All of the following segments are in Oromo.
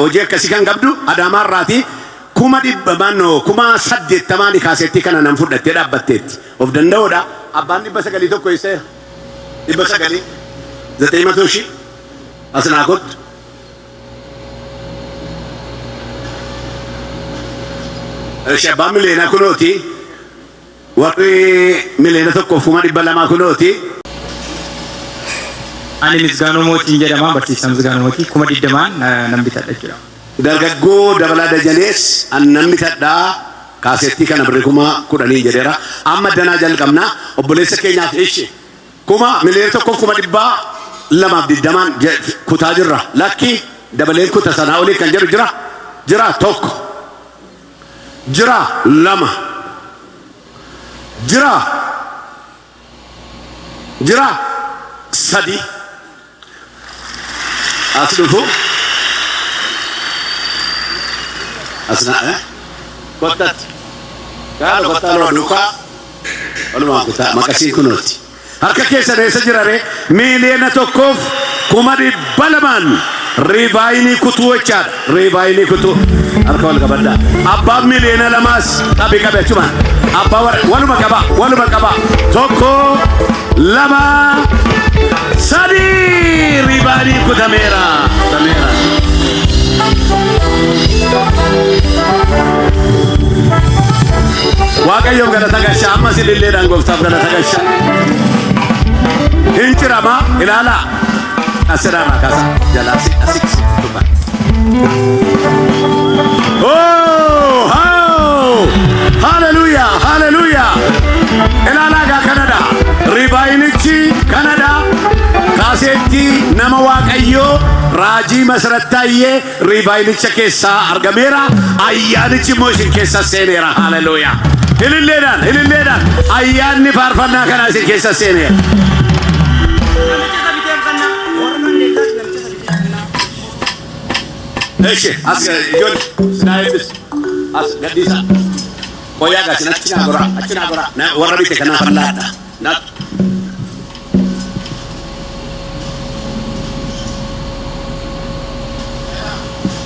hojii akkasii kan qabdu Adaamaa irraati kuma dhibba mannoo kuma 80 kaasetti kana nan fudhattee dhaabbatteetti of danda'uudha abbaan 900 tokko isa 900 900 asnaa kottu abbaan miliyoona kunooti warri miliyoona tokkoof kuma 200 kunooti. Ani Misgaanoo Mootiin jedhama barsiisaa Misgaanoo Mootii kuma 20 nan bitadha jira. Dargaggoo Dabalaa Dajanees nan bitadhaa kaasetti kana birrii kuma 10 jedheera amma danaa jalqabna obboleessa keenyaaf ishee kuma miliyoona tokkoof kuma 220 kutaa jirra lakki dabaleen kutaa sanaa olii kan jedhu jira tokko jira lama jira sadi aslufu asna kotat kalau kota lo duka oluma kuta makasi kunoti harka keessa deessa jirare miliyoona tokkoof kuma 200 ribaayini kutu wachaadha ribaayini kutu harka wal qabadda abbaa miliyoona lamaas qabi achuma abbaa waluma qaba tokko lama sadi ribaayini kutameera waaqayyoon galata gasha amma sililleedhaan gooftaaf galata gasha hinchirama ilaala asirama kasa jalasi asiksi tuba oh hallelujah ilaala ga Canada ribaayinichi Canada kaasetti nama waaqayyo raajii masrattaayyee ribaayinicha keessa argameera ayyaanichi mooshin keessa seeneera hallelujah ililleedhaan ayyaanni faarfannaa kana isin keessa seeneera. Eche yon sinaayibis as gadisa koyaa gasin achina gora na warra bite kana fallaadha na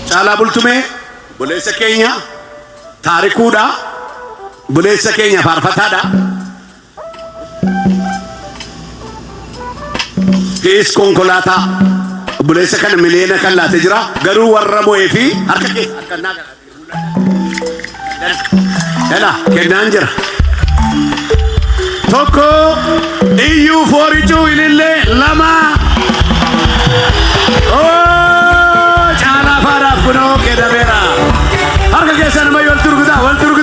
Caalaa Bultumee buleessa keenya taarikuudha buleessa keenya faarfataadha kees konkolaataa buleessa kana miliyoona kan laate jira garuu warra mo'ee fi harka kee akka naaga kennaan jira tokko iyyuu foorichuu ilillee lama Caalaa faaraaf kunoo kennameera harka keessa nama wal turgudaa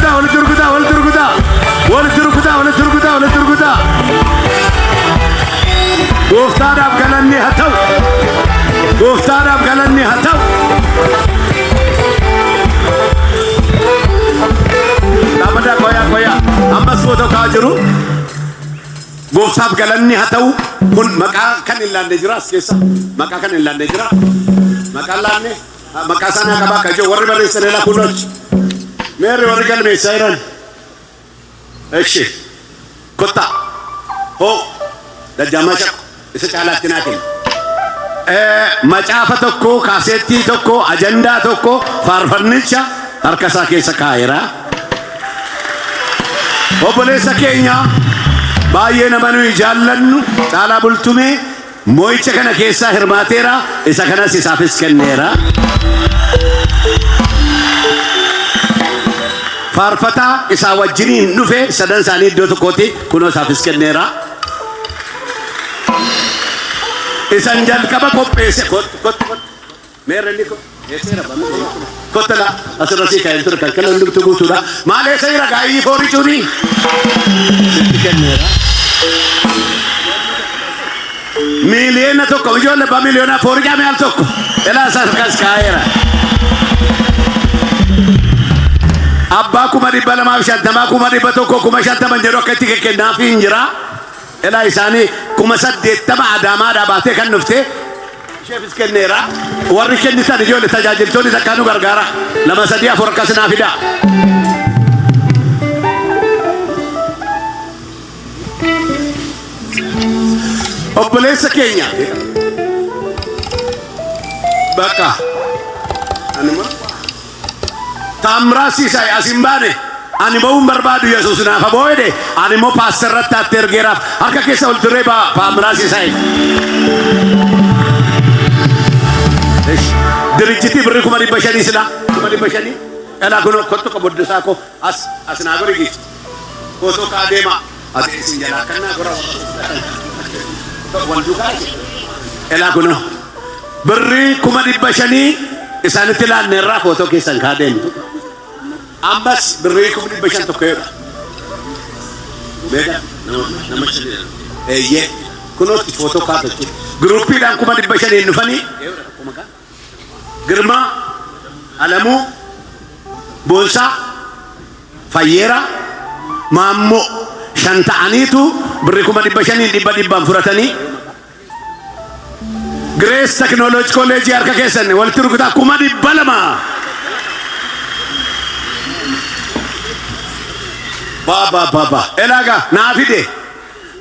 gooftaadhaaf galanni haa ta'u Namada koya ammas foto kaa jiru gooftaaf galanni haa ta'u kun maqaa kan hin laanne jira as keessa maqaa kan hin laanne jira maqaa laanne maqaa sana qaba akka jiru warri barreessanii la kunochi meerri warri galmeessaa jiran eshi kotta ho dajjama shaq isa caalaatti naa kenna macaafa tokko kaasettii tokko ajandaa tokko faarfannicha harka isaa keessa kaa'eera obboleessa keenya baay'ee nama nuyi jaallannu Caalaa Bultumee moo'icha kana keessaa hirmaateera isa kanas isaafis kenneera faarfataa isaa wajjiniin dhufe sadan isaanii iddoo tokkotti kunoo isaafis kenneera isan jalqaba qopheesse meerrenni kottala asirratti kaa'een ture kan kennan dhugtu guutuudha maalee isa jira gaa'ii foorichuuni sitti kenneera miliyoona tokko ijoollee ba miliyoona fooricaa meeqa tokko elaa sarkas kaa'eera abbaa 250 150 jedhu akka itti kennaafi hin jira elaa isaanii 80 Adaamaadhaa baatee kan dhufte Shefis kenneera warri kennitan ijoollee tajaajiltoonni takkaa nu gargaara 2-3-4 akkas naa fida obboleessa keenya Bakka anuma taamraasii sai asimbane ani ba'uun barbaadu Yesuus naaf abooyde ani immoo paastarratti atti ergeeraaf harka keessa ol turee taamraasii sai ድርጅቲ ብር ኩመሪ በሸኒ ስላ ኩመሪ በሸኒ ኤላ ኩኖ ኮቶ ከቦደሳኮ አስና ጎሪጊ ፎቶ ካዴማ አቴስ እንጀራ ከና ጎራ ወንዱ ካይ ኤላ ኩኖ ብር ኩመሪ በሸኒ ኢሳንት ላነራ ፎቶ ከሰን ካዴም አምባስ ብር ኩመሪ በሸን ተኮየ ቤጋ ነመሽ ኤየ ኩኖ ፎቶ ካተች ግሩፕ ዳን ኩመሪ በሸኒ እንፈኒ ግርማ አለሙ ቦንሳ ፈየራ ማሞ ሸንታአኒቱ ብሪኩማ ዲበሸኒ ዲባን ፍረተኒ ግሬስ ቴክኖሎጂ ኮሌጅ አርከ ከሰን ወልትሩኩታ ኩማ ዲበለማ ባባ ኤላጋ ናፊዴ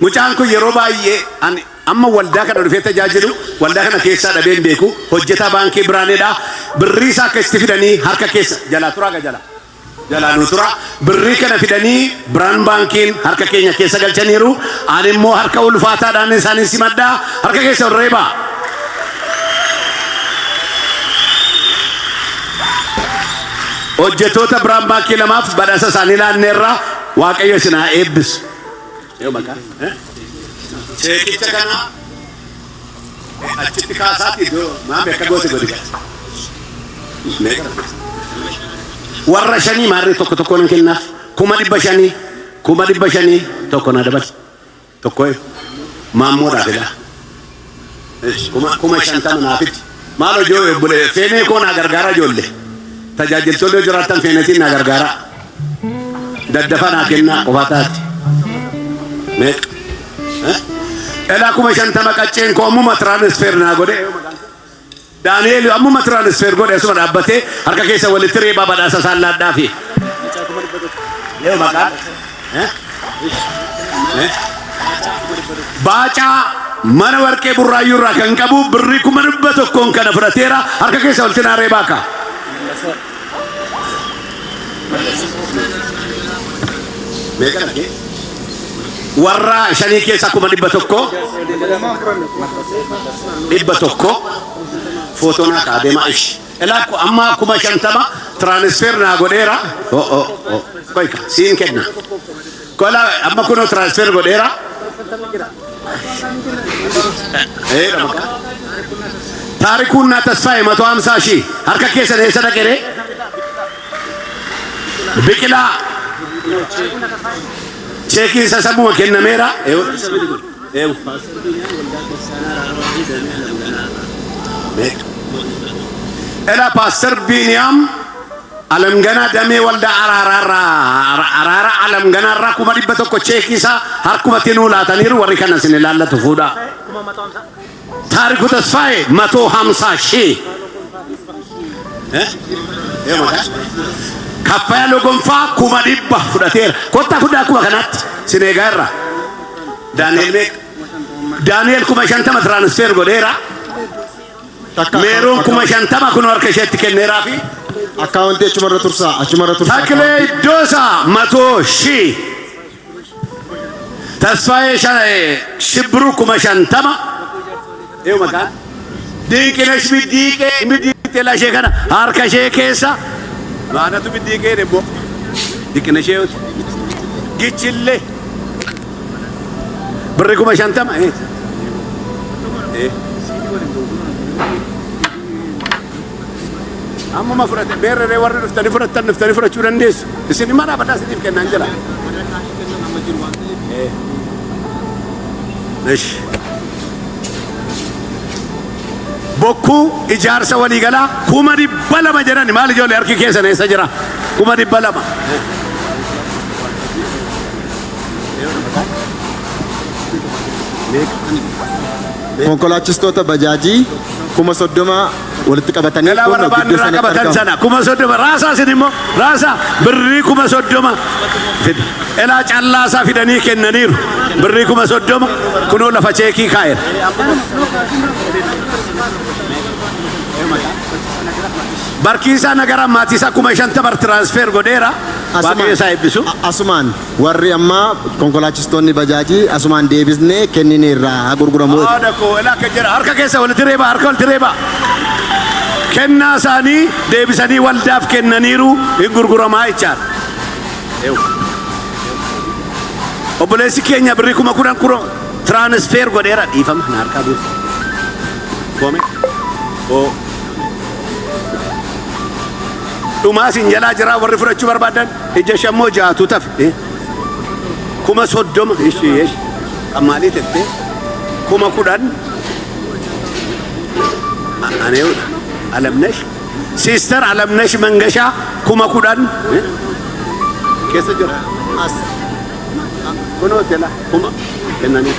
ሙጫንኩ የሮባዬ አን amma waldaa kana dhufee tajaajilu waldaa kana keessa dhabeen beeku hojjetaa baankii biraaneedha birrii isaa keessatti fidanii harka keessa jalaa turaa jalaa nu tura birrii kana fidanii biraan baankiin harka keenya keessa galchaniiru ani immoo harka ulfaataadhaan isaanii simaddaa harka keessa ol reebaa hojjetoota biraan baankii lamaaf badhaasa isaanii laanneerraa waaqayyo isinaa eebbisu yoo maqaa Cekicha kana achitti kaasaati do maame akka goote godhiga warra shanii maarree tokko nan kennaaf kuma dhibba shanii tokko na dabal tokko maammoodhaaf edha kuma shantama naafiti maalo joo ebbule feenee koo naa gargaara ijoollee tajaajiltoonni jiraattan feenetiin naa gargaara daddafa naa kennaa qofaa taati meeqa ኤላ ኩመ ሸንተማ ቀጨን ኮሙማ ትራንስፈር ና ጎዴ ዳንኤል አሙማ ትራንስፈር ጎዴ ሱማ ዳበቴ አርከ ከሰ ወልትሬ ባባዳሳ ሳላዳፊ የው ማቃ ባጫ ማነ ወርቄ ቡራዩራ ከንቀቡ ብሪ ኩመንበት ኮን ከነፍረቴራ አርከ ከሰ ወልትና ሬባካ ሜቀነኬ warra shanii keessa kuma dhibba tokko footona kaadema ish elakko amma kuma shantama transfer na godera koika siin kenna kola amma kuno transfer godera ramaka ታሪኩና ተስፋዬ 150 ሺህ harka keessa ne sadaqere biqila Cheki sasa mua kenna mera Ela pastor Biniam alam gana dame walda arara alam gana ra kuma dibbato ko cheki sa har kuma tinula taniru warikana sinilalla tufuda tariku tasfaye 150 ሺህ mata Kaffayalo gonfa kuma dhibba fudhateera kotta fudhaa kuma kanatti sineegaarra Daniel kuma shantama transfer godheera meeroon kuma shantama kun harka isheetti kenneeraa fi akkaawuntii achumarra tursaa Taklee Iddoosaa 100 ሺህ Tasfaayee Shibru kuma shantama eewu maqaan Dinqinesh middiiqee lashee kana harka ishee keessa Mana tu biddi ke debbo dikna sheewt gichille birri kuma shantama amma ma furate berre warre nuftani furachuu dandeessu isin mana badda siif kennan jira Bokku ijaarsa waliigala kuma dhibba lama jedhani maal ijoollee harki keessa neessa jira kuma dhibba lama konkolaachistoota bajaajii kuma 30 walitti qabatanii qabatan sana kuma 30 raasaa sinimmoo raasaa birrii kuma 30 fide elaa callaasaa fidanii kennaniiru birrii kuma 30 kunoo lafa cheekii kaa'eera Barkiisaa nagara maatiisaa kuma shantama transfer godheera. Waaqayyo isaa eebbisu. Asumaan warri amma konkolaachistoonni bajaajii asumaan deebisnee kennine irraa gurguramu. Haadha koo elaa akka jira harka keessa walitti reeba harka walitti reeba. Kennaa isaanii deebisanii waldaaf kennaniiru hin gurguramaa jechaadha. Obboleessi keenya birrii kuma kudhan kuro transfer godheera dhiifama na harkaa buusa. Koome. Dhumaa sin jalaa jira warri fudhachuu barbaadan ija shammoo jaatu tafe. Kuma soddoma ishee maalii tettee kuma kudhan aneewudha. Alamnesh sister Alamnesh Mangashaa kuma kudhan keessa jira. Kun hoteela kuma kennanii.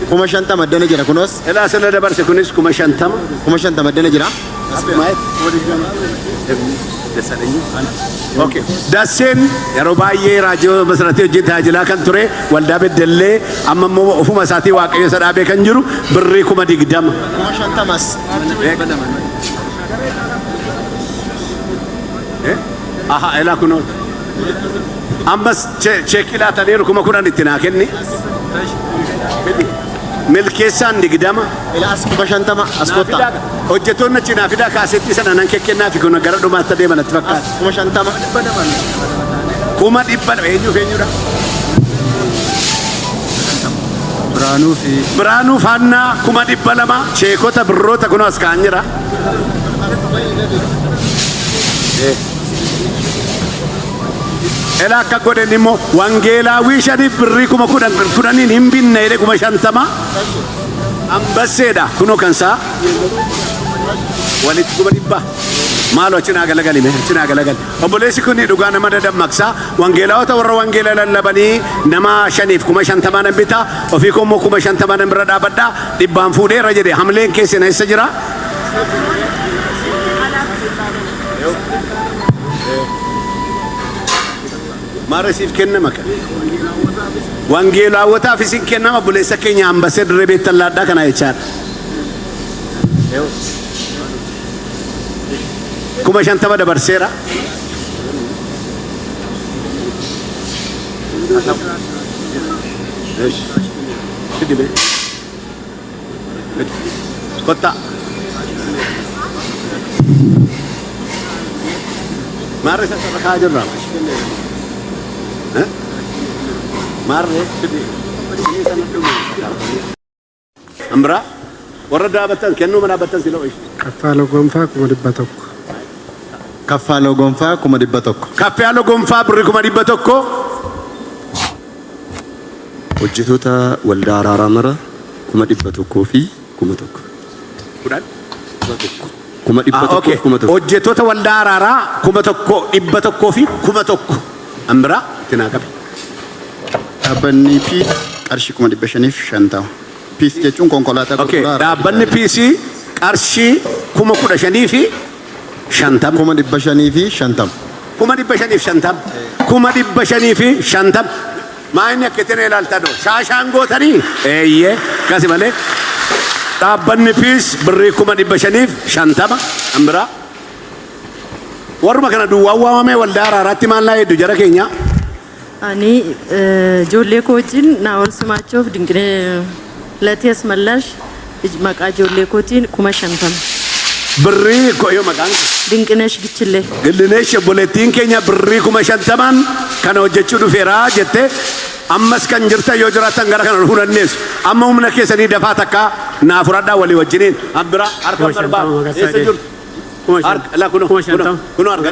Kuma shantama addana jira kunos. Elaa sirna dabarse kunis kuma shantama. Kuma shantama addana jira. Okay. Dasseen yeroo baay'ee raajii masratii hojii tajaajilaa kan ture waldaa beddellee amma immoo ofuma isaatii waaqayyo isa dhaabee kan jiru birrii kuma 20. Kuma shantamas. Aha elaa kunooti. Ammas cheekii laataniiru kuma 10 itti naa kenni. Milkeessaan 20. Ilaas kuma shantama as kotta. Hojjettoonni achi naa fidaa kaasetti sana nan kennaa fi kun gara dhumaatti adeeman natti fakkaata. Kuma shantama. Kuma 100 eenyuudha? Biraanuu Faannaa kuma 200 cheekota birroota kun as kaa'an jira. Elaa akka godhan immoo wangeelaawii shaniif birrii kuma 10 hin binne jedhe kuma 50 ambasseedha kunoo kan isaa walitti kuma 100 maaloo achinaa galagalime achinaa galagal obboleessi kun dhugaa nama dadammaqsaa wangeelaawota warra wangeela lallabanii nama 5 kuma 50 nan bita ofii koo immoo kuma 50 nan bira dhaabadhaa dhibbaan fuudheera jedhe hamleen keessan eessa jira? Maarasiif kennama kan wangeelaawwataaf isin kennama buleessa keenya ambasee dirree beettallaadhaa kana jechaadha. Kuma 50 dabarseera. Kotta. Maarasa sabakaa jirra. Marre Ambra warra daabatan kennu mana daabatan silo ish Kaffaloo gonfaa kuma 100. Kaffaloo gonfaa kuma 100. Kaffaloo gonfaa birrii kuma 100. Hojjettoota waldaa araaraa mara kuma 100 fi kuma 1. Kudhan kuma 100 fi kuma 1. Hojjettoota waldaa araaraa kuma 100 fi kuma 1. Ambra tinaa qabe. Dhaabbanni Piis qarshii kuma 550. Piis jechuun konkolaataa gurguraa. Dhaabbanni Piis qarshii kuma 15 fi 50. Kuma 500 fi 50. Kuma 550. Kuma 500 fi 50. Maayini akka itti ilaaltaa dho shaashaan gootanii eeyyee kasi malee dhaabbanni Piis birrii kuma 550 ambira warruma kana duwwaa waamamee waldaa araaraatti maal naa heddu jara keenya. Ani ijoollee koo wajjin naa ol simaachuuf dinqinee latees mallash maqaa ijoollee kootiin kuma 50. Birrii yoo maqaan Dinqineesh Gichillee. Dinqineesh obboleettiin keenya birrii kuma 50 kana hojjechuu dhufeera jettee ammas kan jirta yoo jiraatan gara kana fuudhanneessu amma humna keessanii dafaa takka naa fudhadhaa walii wajjiniin ambira harka barbaadu eessa jirtu? La kuno arga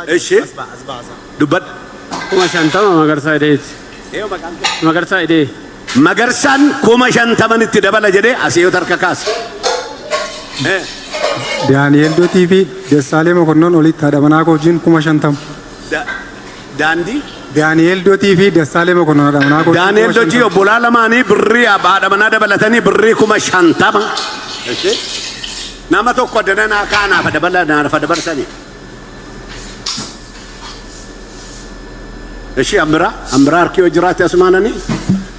eeshi dubbadha. Kuma 50 magarsaa ideeti. Magarsaa idee. Magarsaan kuma 50 itti dabala jedhee asii yoo tarka kaasa. Daani'el Dootii fi Dessaalee Mokonnoon olitti haadha manaa koo wajjin kuma 50. Daandii? Daani'el Dootii fi Dessaalee Mokonnoon haadha manaa koo. Daani'el Dootii obbolaa lamaanii birrii haadha manaa dabalatanii birrii kuma 50. Nama tokko addana naa kaanaaf dabarsanii. Eshi ambira harki yoo jiraate asumaananii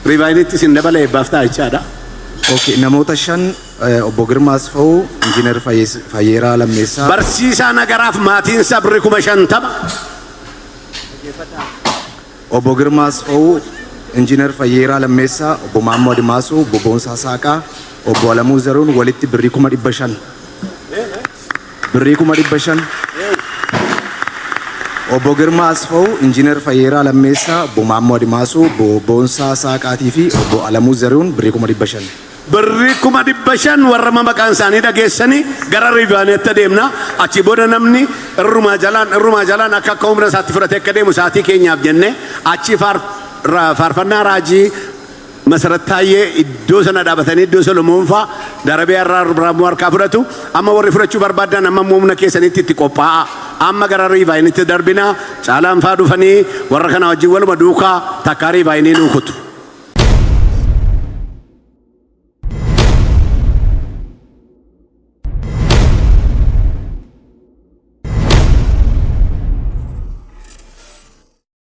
rivaayinitti sin dabala eebbaaf ta'a jechaadha. Okay, namoota shan obbo Girmaa Asfa'uu, Injiinar Fayyeeraa Lammeessaa. Barsiisaa nagaraaf maatiinsa birri 50,000. Obbo Girmaa Asfa'uu, Injiinar Fayyeeraa Lammeessaa, obbo Maammoo Admaasuu, obbo Boonsaa Saaqaa, obbo Alamuu Zaruun walitti birrii 500,000. Birrii 500,000. Obbo Girmaa Asfa'uu, Injiinar Fayyeeraa Lammeessaa, obbo Maammoo Admaasuu, obbo Boonsaa Saaqaatii fi obbo Alamuu Zaruun birrii 500,000. Birrii 500,000 warra maqaan isaanii dhageessanii gara riivaaniitti adeemna. Achi booda namni irrumaa jalaan akka humna isaatti fudhatee akka deemu sa'aatii keenyaaf jenne achi faarfannaa raajii Masarat Taayee iddoo sana dhaabatanii iddoo Solomoon faa darabee irraa Raamuu harkaa fudhatu. Amma warri fudhachuu barbaadan amma humna keessanitti itti qophaa'a. Amma gara riivaaniitti darbina. Caalaan faa dhufanii warra kana wajjin waluma duukaa takkaa riivaanii nuukutu.